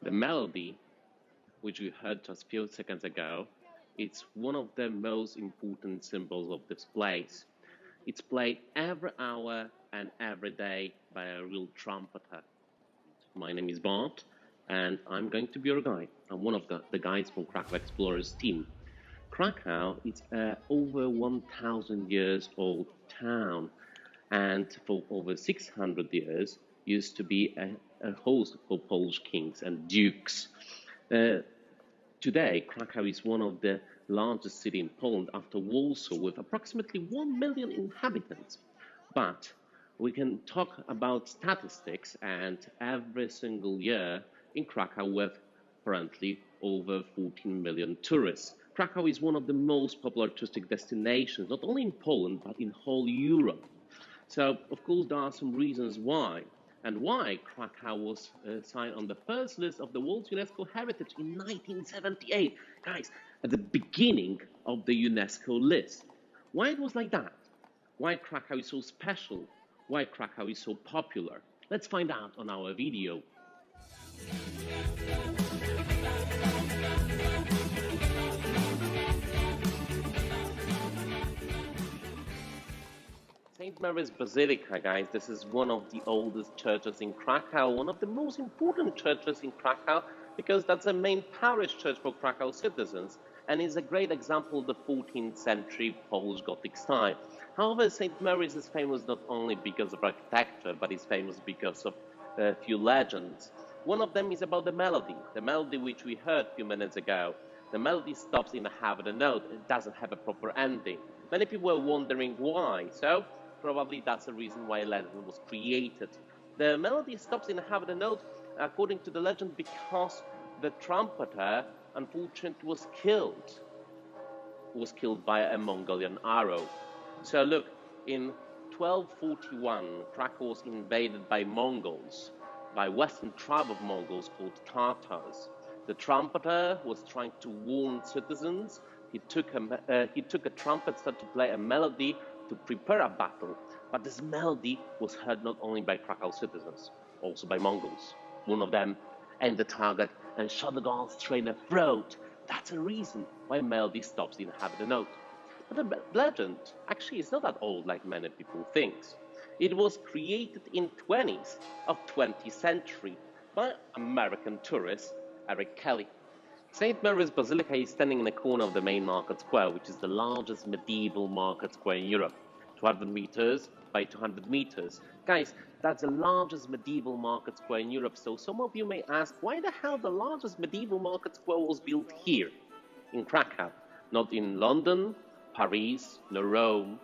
The melody, which we heard just a few seconds ago, it's one of the most important symbols of this place. It's played every hour and every day by a real trumpeter. My name is Bart, and I'm going to be your guide. I'm one of the guides from Krakow Explorers team. Krakow is an over 1,000 years old town, and for over 600 years used to be a host for Polish kings and dukes. Today, Krakow is one of the largest cities in Poland after Warsaw, with approximately 1 million inhabitants. But we can talk about statistics, and every single year in Krakow we have currently over 14 million tourists. Krakow is one of the most popular touristic destinations, not only in Poland, but in whole Europe. So, of course, there are some reasons why. And why Krakow was signed on the first list of the World UNESCO Heritage in 1978. Guys, at the beginning of the UNESCO list. Why it was like that? Why Krakow is so special? Why Krakow is so popular? Let's find out on our video. St. Mary's Basilica, guys, this is one of the oldest churches in Krakow, one of the most important churches in Krakow, because that's the main parish church for Krakow citizens, and is a great example of the 14th century Polish Gothic style. However, St. Mary's is famous not only because of architecture, but is famous because of a few legends. One of them is about the melody which we heard a few minutes ago. The melody stops in a half of the note, it doesn't have a proper ending. Many people were wondering why, so probably that's the reason why a legend was created. The melody stops in half the note, according to the legend, because the trumpeter, unfortunately, was killed. Was killed by a Mongolian arrow. So look, in 1241, Krakow was invaded by Mongols, by western tribe of Mongols called Tatars. The trumpeter was trying to warn citizens. He took a trumpet, started to play a melody to prepare a battle, but this melody was heard not only by Krakow citizens, also by Mongols. One of them aimed the target and shot the gun straight in the throat. That's the reason why melody stops in half the note. But the legend actually is not that old like many people think. It was created in 20s of 20th century by American tourist Eric Kelly. St. Mary's Basilica is standing in the corner of the main market square, which is the largest medieval market square in Europe. 200 meters by 200 meters. Guys, that's the largest medieval market square in Europe. So some of you may ask, why the hell the largest medieval market square was built here, in Krakow, not in London, Paris, nor Rome?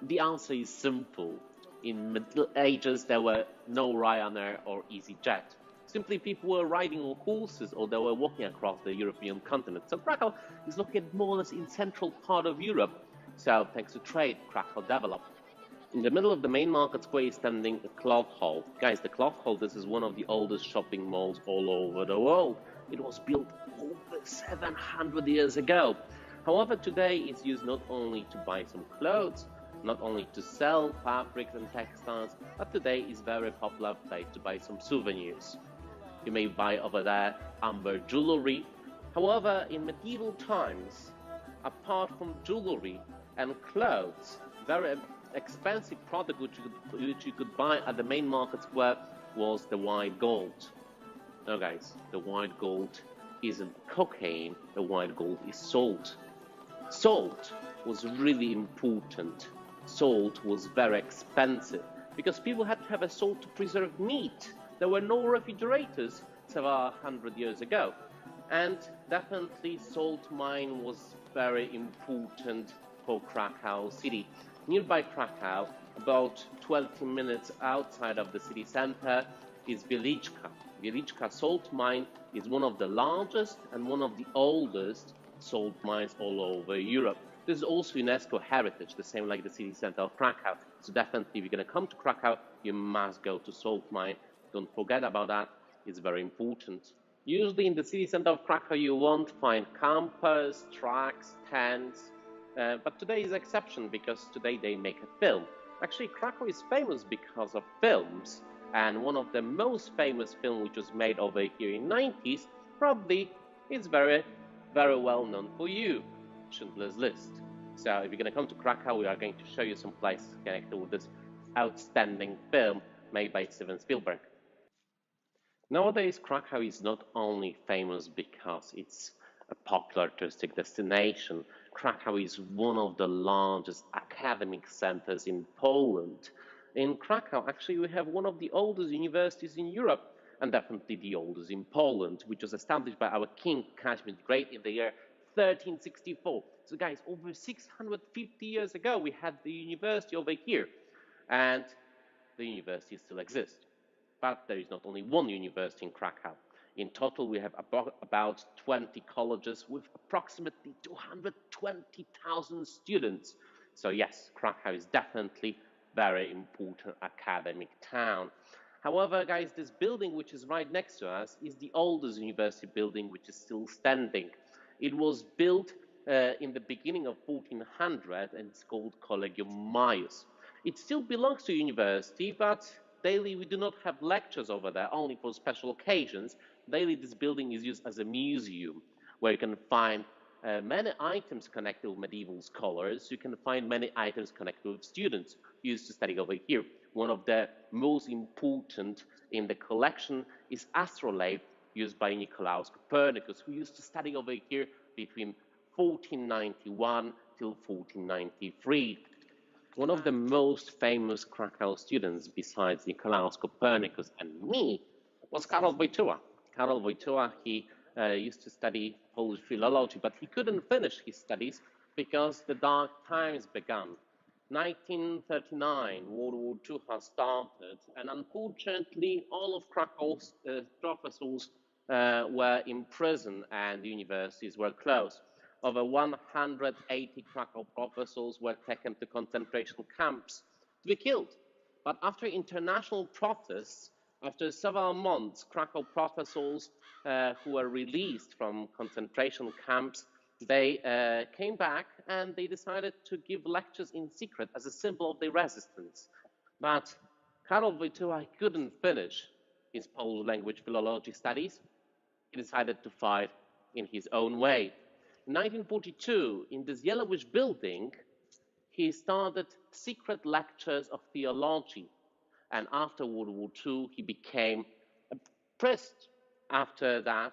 The answer is simple. In Middle Ages, there were no Ryanair or EasyJet. Simply, people were riding on horses or they were walking across the European continent. So Krakow is located more or less in central part of Europe. So thanks to trade, Krakow developed. In the middle of the main market square is standing a cloth hall. Guys, the cloth hall, this is one of the oldest shopping malls all over the world. It was built over 700 years ago. However, today it's used not only to buy some clothes, not only to sell fabrics and textiles, but today is a very popular place to buy some souvenirs. You may buy over there amber jewelry. However, in medieval times, apart from jewelry and clothes, very expensive product which you could buy at the main market square was the white gold. No, guys, the white gold isn't cocaine, the white gold is salt. Salt was really important. Salt was very expensive because people had to have a salt to preserve meat. There were no refrigerators several hundred years ago. And definitely salt mine was very important for Krakow city. Nearby Krakow, about 20 minutes outside of the city center, is Basilica. Basilica salt mine is one of the largest and one of the oldest salt mines all over Europe. This is also UNESCO heritage, the same like the city center of Krakow. So definitely if you're going to come to Krakow, you must go to salt mine. Don't forget about that, it's very important. Usually in the city center of Krakow you won't find campers, trucks, tents, but today is an exception because today they make a film. Actually, Krakow is famous because of films. And one of the most famous films which was made over here in 90s probably is very, very well known for you, Schindler's List. So if you're going to come to Krakow, we are going to show you some places connected with this outstanding film made by Steven Spielberg. Nowadays, Krakow is not only famous because it's a popular touristic destination. Krakow is one of the largest academic centers in Poland. In Krakow, actually, we have one of the oldest universities in Europe, and definitely the oldest in Poland, which was established by our King Casimir the Great in the year 1364. So, guys, over 650 years ago, we had the university over here, and the university still exists. But there is not only one university in Krakow. In total, we have about 20 colleges with approximately 220,000 students. So yes, Krakow is definitely a very important academic town. However, guys, this building which is right next to us is the oldest university building which is still standing. It was built in the beginning of 1400 and it's called Collegium Maius. It still belongs to university, but daily we do not have lectures over there, only for special occasions. Daily this building is used as a museum where you can find many items connected with medieval scholars. You can find many items connected with students who used to study over here. One of the most important in the collection is astrolabe used by Nicolaus Copernicus, who used to study over here between 1491 till 1493. One of the most famous Krakow students, besides Nicolaus Copernicus and me, was Karol Wojtyla. Karol Wojtyla, he used to study Polish philology, but he couldn't finish his studies because the dark times began. 1939, World War II has started, and unfortunately, all of Krakow's professors were in prison and the universities were closed. Over 180 Krakow professors were taken to concentration camps to be killed. But after international protests, after several months, Krakow professors who were released from concentration camps, they came back and they decided to give lectures in secret as a symbol of their resistance. But Karol Wojtyla couldn't finish his Polish language philology studies. He decided to fight in his own way. In 1942, in this yellowish building, he started secret lectures of theology. And after World War II, he became a priest. After that,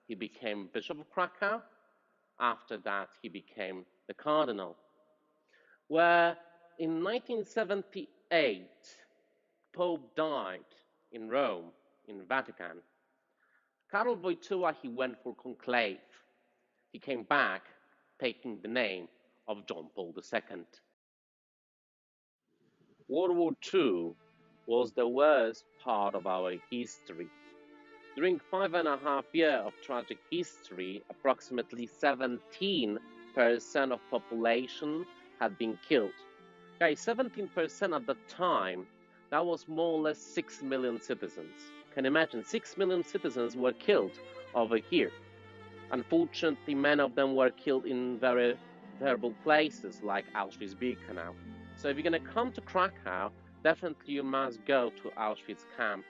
he became Bishop of Krakow. After that, he became the Cardinal. Where in 1978, Pope died in Rome, in Vatican. Karol Wojtyla, he went for conclave. He came back taking the name of John Paul II. World War II was the worst part of our history. During 5.5 years of tragic history, approximately 17% of population had been killed. Guys, 17% at the time, that was more or less 6 million citizens. Can you imagine? 6 million citizens were killed over here. Unfortunately, many of them were killed in very terrible places like Auschwitz-Birkenau. So if you're going to come to Krakow, definitely you must go to Auschwitz camp.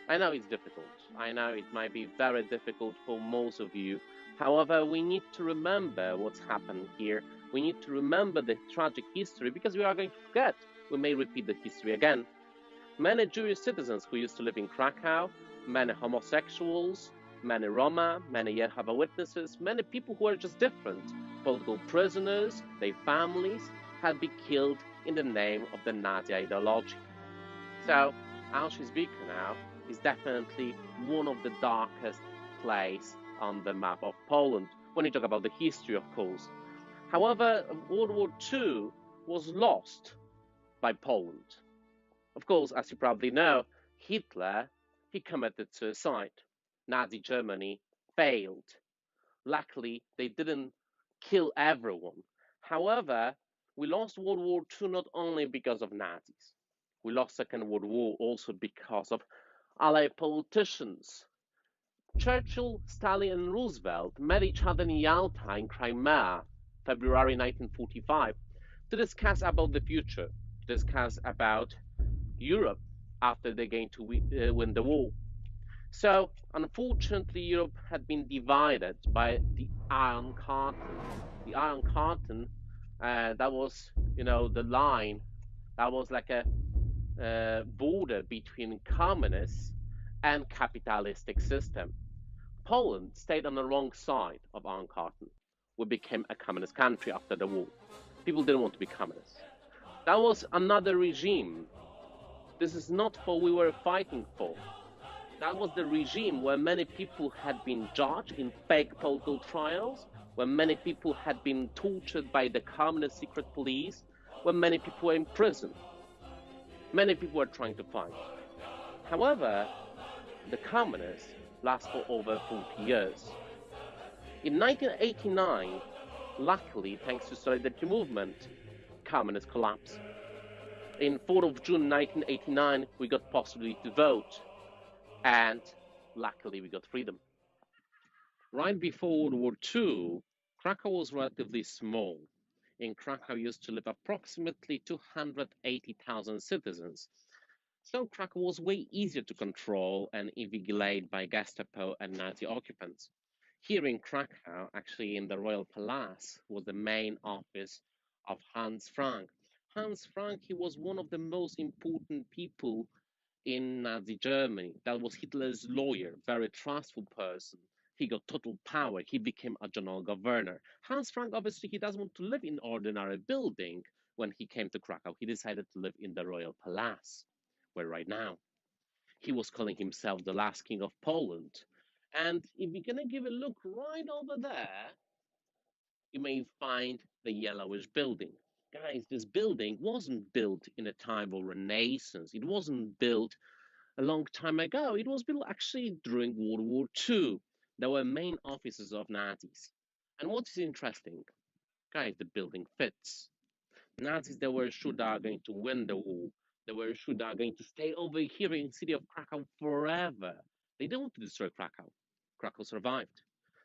I know it's difficult. I know it might be very difficult for most of you. However, we need to remember what's happened here. We need to remember the tragic history because we are going to forget. We may repeat the history again. Many Jewish citizens who used to live in Krakow, many homosexuals, many Roma, many Jehovah's Witnesses, many people who are just different, political prisoners, their families, had been killed in the name of the Nazi ideology. So, Auschwitz-Birkenau is definitely one of the darkest places on the map of Poland, when you talk about the history, of course. However, World War II was lost by Poland. Of course, as you probably know, Hitler, he committed suicide. Nazi Germany failed. Luckily, they didn't kill everyone. However, we lost World War II not only because of Nazis. We lost Second World War also because of Allied politicians. Churchill, Stalin, and Roosevelt met each other in Yalta in Crimea, February 1945, to discuss about the future, to discuss about Europe, after they're going to win the war. So, unfortunately, Europe had been divided by the Iron Curtain. The Iron Curtain, that was, the line, that was like a border between communists and capitalistic system. Poland stayed on the wrong side of Iron Curtain. We became a communist country after the war. People didn't want to be communists. That was another regime. This is not what we were fighting for. That was the regime where many people had been judged in fake political trials, where many people had been tortured by the communist secret police, where many people were in prison. Many people were trying to fight. However, the communists lasted for over 40 years. In 1989, luckily, thanks to Solidarity movement, communists collapsed. In 4th of June 1989, we got possibility to vote, and luckily we got freedom. Right before World War II, Krakow was relatively small. In Krakow used to live approximately 280,000 citizens. So Krakow was way easier to control and invigilate by Gestapo and Nazi occupants. Here in Krakow, actually in the Royal Palace, was the main office of Hans Frank. Hans Frank, he was one of the most important people in Nazi Germany. That was Hitler's lawyer, very trustful person. He got total power. He became a general governor. Hans Frank, obviously, he doesn't want to live in ordinary building. When he came to Krakow, he decided to live in the Royal Palace, where right now he was calling himself the last king of Poland. And if you're gonna give a look right over there, you may find the yellowish building. Guys, this building wasn't built in a time of Renaissance. It wasn't built a long time ago. It was built actually during World War II. There were main offices of Nazis. And what is interesting, guys, the building fits. Nazis, they were sure they are going to win the war. They were sure they are going to stay over here in the city of Krakow forever. They didn't want to destroy Krakow. Krakow survived.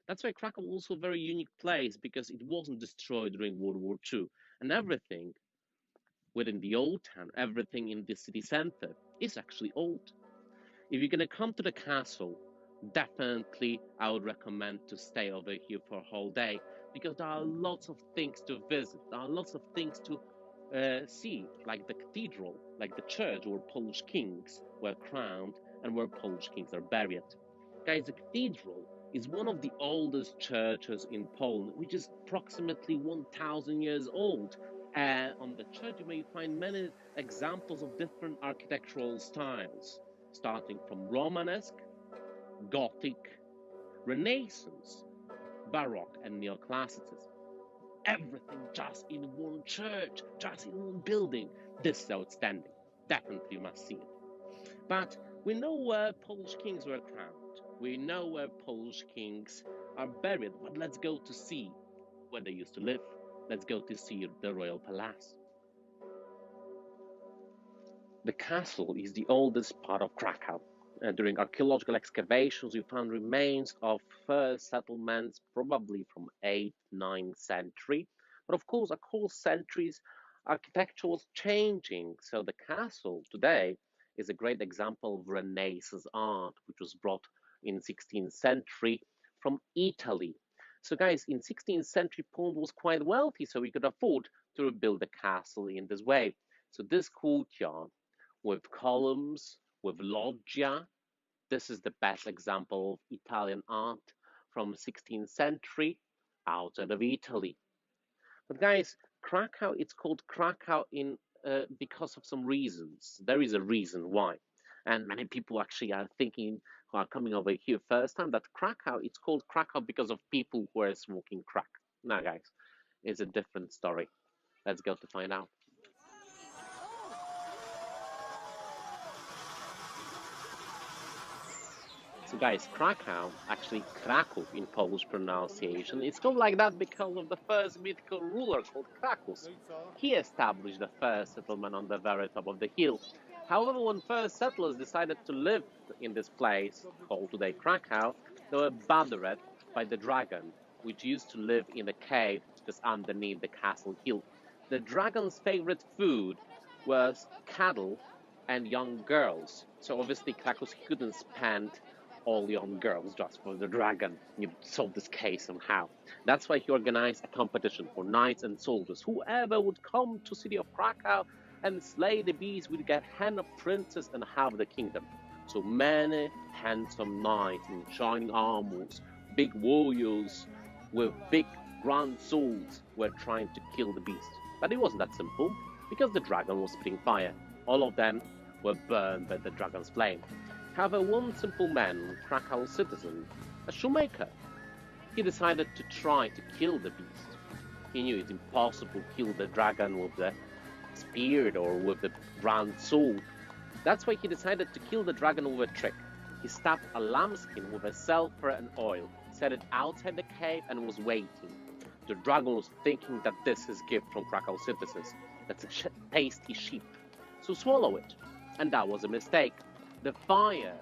That's why Krakow was also a very unique place because it wasn't destroyed during World War II. And everything within the old town, everything in the city center is actually old. If you're gonna come to the castle, definitely I would recommend to stay over here for a whole day because there are lots of things to visit. There are lots of things to see, like the cathedral, like the church where Polish kings were crowned and where Polish kings are buried. Guys, the cathedral is one of the oldest churches in Poland, which is approximately 1,000 years old. On the church, you may find many examples of different architectural styles, starting from Romanesque, Gothic, Renaissance, Baroque, and Neoclassicism. Everything just in one church, just in one building. This is outstanding. Definitely you must see it. But we know where Polish kings were crowned. We know where Polish kings are buried, but let's go to see where they used to live. Let's go to see the Royal Palace. The castle is the oldest part of Krakow. During archaeological excavations, we found remains of first settlements, probably from 8th, 9th century. But of course, across centuries, architecture was changing. So the castle today is a great example of Renaissance art, which was brought in 16th century from Italy. So guys, in 16th century, Poland was quite wealthy, so we could afford to rebuild the castle in this way. So this courtyard with columns, with loggia. This is the best example of Italian art from 16th century outside of Italy. But guys, Krakow, it's called Krakow in because of some reasons. There is a reason why. And many people actually are thinking, who are coming over here first time, that Krakow, it's called Krakow because of people who are smoking crack. No, guys, it's a different story. Let's go to find out. So guys, Krakow, actually Kraków in Polish pronunciation, it's called like that because of the first mythical ruler called Krakus. He established the first settlement on the very top of the hill. However, when first settlers decided to live in this place, called today Krakow, they were bothered by the dragon, which used to live in a cave just underneath the castle hill. The dragon's favorite food was cattle and young girls. So obviously Krakow couldn't spend all young girls just for the dragon. You solve this case somehow. That's why he organized a competition for knights and soldiers. Whoever would come to city of Krakow and slay the beast would get hand of princess and half the kingdom. So many handsome knights in shining armors, big warriors with big grand swords were trying to kill the beast. But it wasn't that simple, because the dragon was spitting fire. All of them were burned by the dragon's flame. However, one simple man, Krakow citizen, a shoemaker, he decided to try to kill the beast. He knew it's impossible to kill the dragon with the spear or with the grand sword. That's why he decided to kill the dragon with a trick. He stuffed a lambskin with a sulfur and oil, set it outside the cave, and was waiting. The dragon was thinking that this is a gift from Krakow citizens. That's a tasty sheep. So swallow it. And that was a mistake. The fire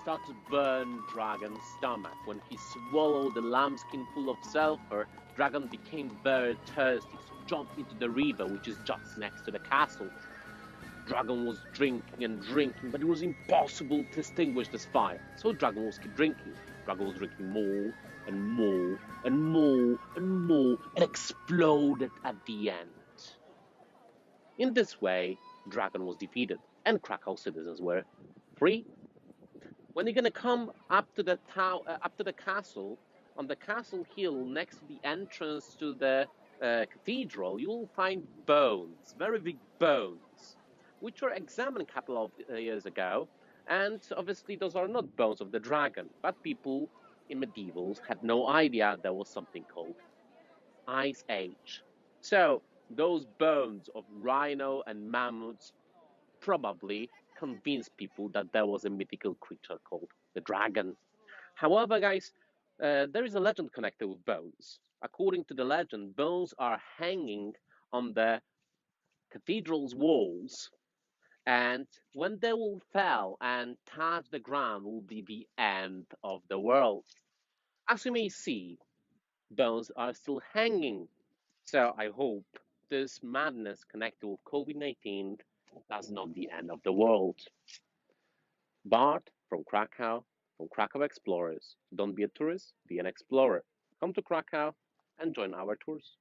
started to burn Dragon's stomach. When he swallowed the lambskin full of sulfur, Dragon became very thirsty, so jumped into the river, which is just next to the castle. Dragon was drinking and drinking, but it was impossible to extinguish this fire. So Dragon was keep drinking. Dragon was drinking more and more and more and more, and exploded at the end. In this way, Dragon was defeated, and Krakow citizens were free. When you're gonna come up to the up to the castle, on the castle hill next to the entrance to the cathedral, you will find bones, very big bones, which were examined a couple of years ago. And obviously, those are not bones of the dragon, but people in medievals had no idea there was something called Ice Age. So those bones of rhino and mammoths probably convinced people that there was a mythical creature called the dragon. However, guys, there is a legend connected with bones. According to the legend, bones are hanging on the cathedral's walls, and when they will fall and touch the ground, will be the end of the world. As you may see, bones are still hanging. So I hope this madness connected with COVID-19 is not the end of the world. Bart from Krakow Explorers. Don't be a tourist, be an explorer. Come to Krakow and join our tours.